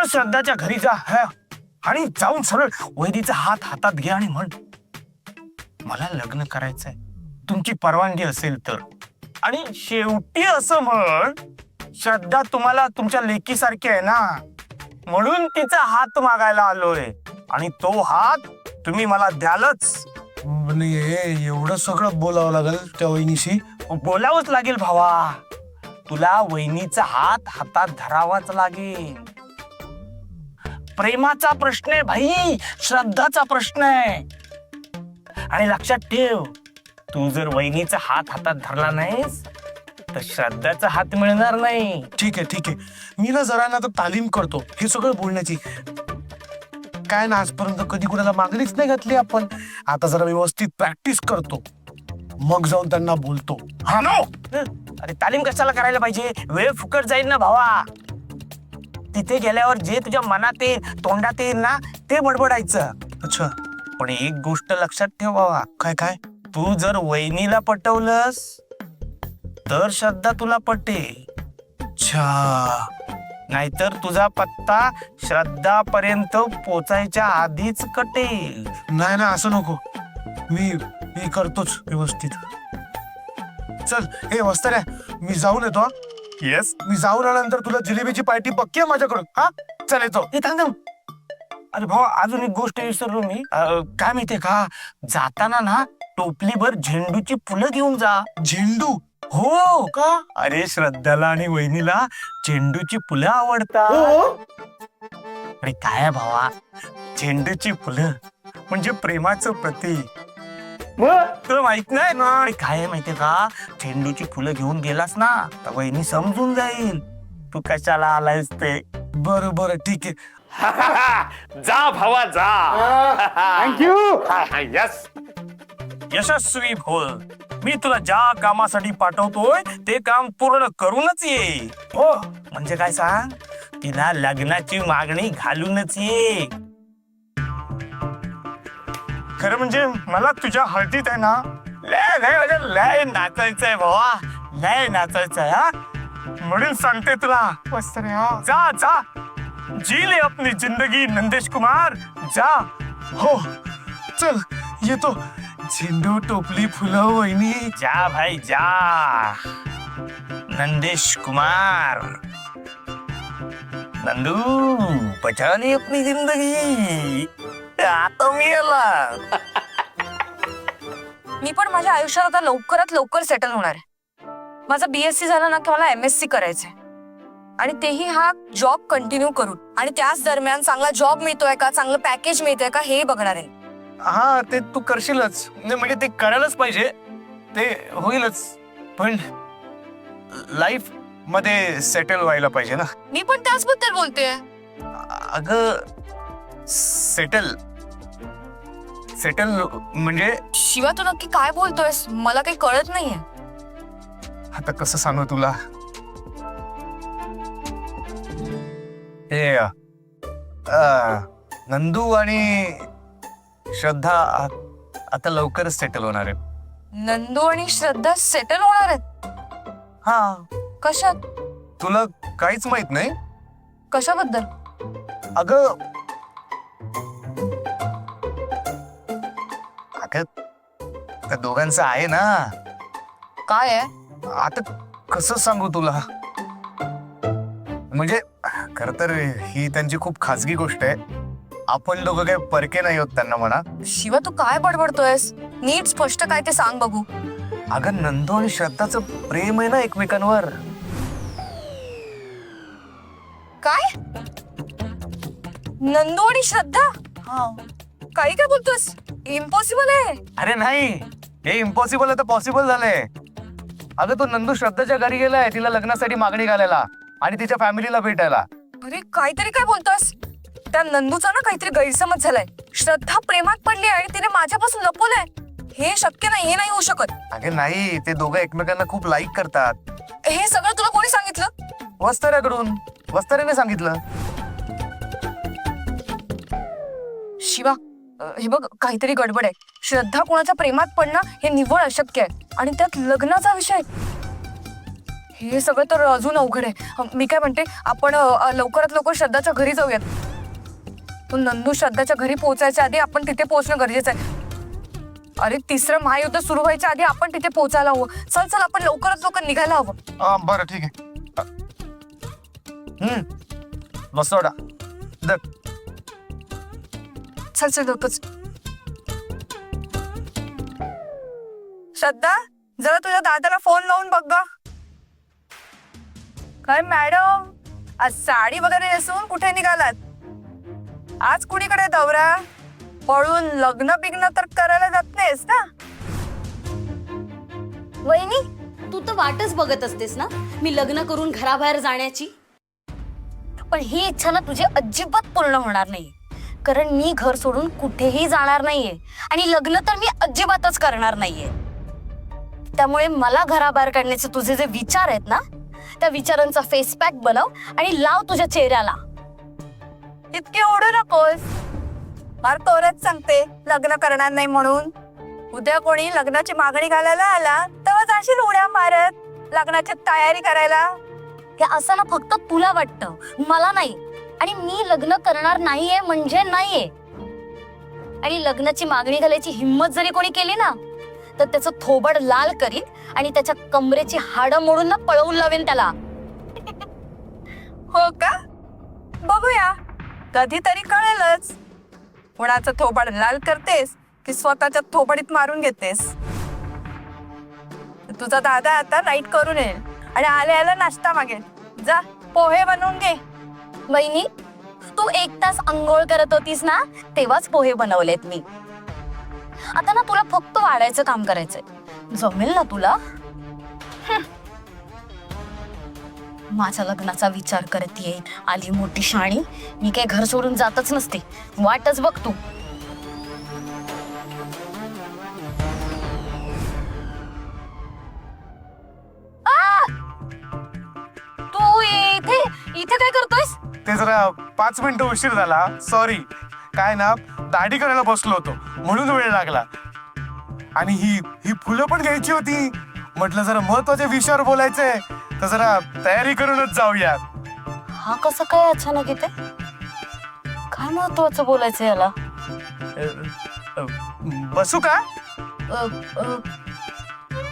सरळ श्रद्धाच्या घरी जा आणि जाऊन सरळ वैदीचा हात हातात घे आणि म्हण, मला लग्न करायचंय, तुमची परवानगी असेल तर. आणि शेवटी असं म्हण, श्रद्धा तुम्हाला तुमच्या लेकीसारखी आहे ना, म्हणून तिचा हात मागायला आलोय आणि तो हात तुम्ही मला द्यालच. एवढं सगळं बोलावं लागेल त्या वहिनीशी? बोलावंच लागेल भावा, तुला वहिनीचा हात हातात धरावाच लागेल. प्रेमाचा प्रश्न आहे भाई, श्रद्धाचा प्रश्न आहे. आणि लक्षात ठेव, तू जर वहिनीचा हात हातात धरला नाहीस तर श्रद्धाचा हात मिळणार नाही. ठीक आहे, मी ना जरा ना तालीम करतो हे सगळं बोलण्याची. काय ना आजपर्यंत कधी कुणाला मागणीच नाही घातली आपण. आता जरा व्यवस्थित प्रॅक्टिस करतो, मग जाऊन त्यांना बोलतो. हा नो, अरे तालीम कशाला करायला पाहिजे, वेळ फुकट जाईल ना भावा. तिथे गेल्यावर जे तुझ्या मनात येईल, तोंडात येईल ना, ते बडबडायचं. अच्छा, पण एक गोष्ट लक्षात ठेव भावा. काय? तू जर वहिनीला पटवलंस तर श्रद्धा तुला पटेल. अच्छा, नाहीतर तुझा पत्ता श्रद्धा पर्यंत पोचायच्या आधीच कटेल. नाही ना, असं नको. मी करतोच व्यवस्थित. चल हे वस्ताऱ्या, मी जाऊन येतो. येस, मी जाऊन आल्यानंतर तुला जिलेबीची पार्टी पक्की आहे माझ्याकडून. हा चल येतो. हे थांब. अरे भाऊ, अजून एक गोष्ट विसरलो मी. काय माहितीये का, जाताना ना टोपलीभर झेंडूची फुलं घेऊन जा. झेंडू? हो का? अरे श्रद्धाला आणि वहिनीला झेंडूची फुलं आवडतात. अरे काय भावा, झेंडूची फुलं म्हणजे प्रेमाचं प्रतीक. तुला माहित नाही ना? अरे काय माहितीये का, झेंडूची फुलं घेऊन गेलास ना तर वहिनी समजून जाईल तू कशाला आलायस ते. बरं ठीक आहे. जा भावा जा. थँक्यू. यस, यशस्वी भोल. मी तुला ज्या कामासाठी पाठवतोय ते काम पूर्ण करूनच ये. हो, म्हणजे काय सांग, तिला लग्नाची मागणी घालूनच ये. खरं म्हणजे मला तुझ्या हळदीत आहे ना लय नाचायचंय भावा, लय नाचायचंय. हा, म्हणून सांगते तुला, जा जा, जी ले अपनी जिंदगी नंदेश कुमार, जा. हो चल येतो. झेंडू, टोपली, फुलं, वहिनी. जा भाई जा. नंदेश कुमार, नंदू बचा ली अपनी जिंदगी. आता मी आला. मी पण माझ्या आयुष्यात आता लवकरात लवकर सेटल होणार आहे. माझा BSc झाला ना की मला MSc करायचंय, आणि तेही हा जॉब कंटिन्यू करून. आणि त्याच दरम्यान चांगला जॉब मिळतोय का, चांगलं पॅकेज मिळतोय का हे बघणार आहे. हा, ते तू करशीलच, म्हणजे ते करायलाच पाहिजे, ते होईलच. पण लाईफ मध्ये सेटल व्हायला पाहिजे ना. मी पण त्याचबद्दल बोलतेय. अगं सेटल म्हणजे शिवा, तू नक्की काय बोलतोयस, मला काही कळत नाहीये. आता कसं सांगू तुला. ते नंदू आणि श्रद्धा आता लवकरच सेटल होणार आहे. नंदू आणि श्रद्धा सेटल होणार आहेत? हा, कशात? तुला काहीच माहित नाही? कशाबद्दल? अगं त्या दोघांचं आहे ना. काय आहे? आता कसं सांगू तुला, म्हणजे खर तर ही त्यांची खूप खाजगी गोष्ट आहे. आपण दोघं काही परके नाही होत त्यांना म्हणा. शिवा, तू काय बडबडतोयस, नीट स्पष्ट काय ते सांग बघू. अगं नंदू आणि श्रद्धाचं प्रेम आहे ना एकमेकांवर. काय? नंदू आणि श्रद्धा? काही काय बोलतोस, इम्पॉसिबल आहे. अरे नाही, हे इम्पॉसिबल आहे तर पॉसिबल झालंय. अगं तो नंदू श्रद्धाच्या घरी गेलाय तिला लग्नासाठी मागणी घालायला आणि तिच्या फॅमिलीला भेटायला. अरे काहीतरी काय बोलतोस, त्या नंदूचा ना काहीतरी गैरसमज झालाय. श्रद्धा प्रेमात पडली आणि तिने माझ्यापासून लपवलंय, हे शक्य नाही, हे नाही होऊ शकत. अगं नाही, ते दोघं एकमेकांना खूप लाईक करतात. हे सगळं तुला कोणी सांगितलं? वस्ताऱ्याकडून, वस्ताऱ्याने सांगितलं. शिवा, हे बघ काहीतरी गडबड आहे. श्रद्धा कोणाच्या प्रेमात पडणं हे निव्वळ अशक्य आहे, आणि त्यात लग्नाचा विषय. हे सगळं तर अजून अवघड आहे. मी काय म्हणते, आपण लवकरात लवकर श्रद्धाच्या घरी जाऊयात. तो नंदू श्रद्धाच्या घरी पोहोचायच्या आधी आपण तिथे पोहोचणं गरजेचं आहे. अरे, तिसरं महायुद्ध सुरू व्हायच्या आधी आपण तिथे पोहोचायला हवं. चल चल, आपण लवकरात लवकर निघायला हवं. बरं ठीक आहे. बसोडा चल चल लवकर. श्रद्धा, जरा तुझ्या दादाला फोन लावून बघ ग. काय मॅडम, आज साडी वगैरे नेसून कुठे निघालात? आज कुणीकडे दौरा? पळून लग्न बिग्न तर करायला जात नाहीस ना? वहिनी, तू तर वाटच बघत असतेस ना मी लग्न करून घराबाहेर जाण्याची. पण ही इच्छा ना तुझी अजिबात पूर्ण होणार नाही, कारण मी घर सोडून कुठेही जाणार नाहीये आणि लग्न तर मी अजिबातच करणार नाहीये. त्यामुळे मला घराबाहेर काढण्याचे तुझे जे विचार आहेत ना, त्या विचारांचा फेस पॅक बनव आणि लाव तुझ्या चेहऱ्याला. इतके ओढू नकोस. फार तोरच सांगते लग्न करणार नाही म्हणून. उद्या कोणी लग्नाची मागणी घालायला आला तेव्हा जाशील उड्या मारत लग्नाची तयारी करायला. हे असं ना फक्त तुला वाटतं, मला नाही. आणि मी लग्न करणार नाहीये म्हणजे नाहीये. आणि लग्नाची मागणी घालायची हिंमत जरी कोणी केली ना, तर त्याचं थोबड लाल करीन आणि त्याच्या कमरेची हाडं मोडून ना पळवून लावेन त्याला. हो का? बघूया, कधीतरी कळेलच. कुणाचं थोबाड लाल करतेस की स्वतःच्या थोबाडीत मारून घेतेस. तुझा दादा आता नाईट करून येईल आणि आल्या नाश्ता मागेल. जा, पोहे बनवून घे. वहिनी, तू 1 तास अंघोळ करत होतीस ना, तेव्हाच पोहे बनवलेत मी. आता ना तुला फक्त वाढायचं काम करायचंय. जमेल ना तुला? माझ्या लग्नाचा विचार करत येईल आली मोठी शाणी. मी काय घर सोडून जातच नसते, वाटच बघ तू. तू इथे इथे काय करतोयस? ते जरा 5 मिनिटं उशीर झाला, सॉरी. काय ना, दाढी करायला बसलो होतो म्हणून वेळ लागला. आणि ही ही फुलं पण घ्यायची होती. म्हटलं जरा महत्वाच्या विषयावर बोलायचंय, तर जरा तयारी करूनच जाऊया. हा कसं काय अचानक येते? काय महत्वाचं बोलायचं याला? बसू का?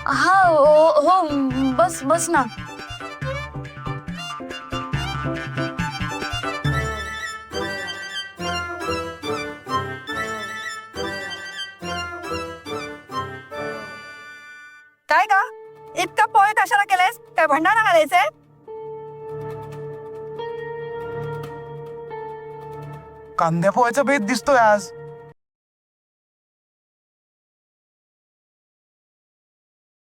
हा हो, बस बस ना. काय का इतका पोहे कशाला केलायस? काय भंडारा घालायचंय? कांद्या पोह्याचा बेत दिसतोय आज.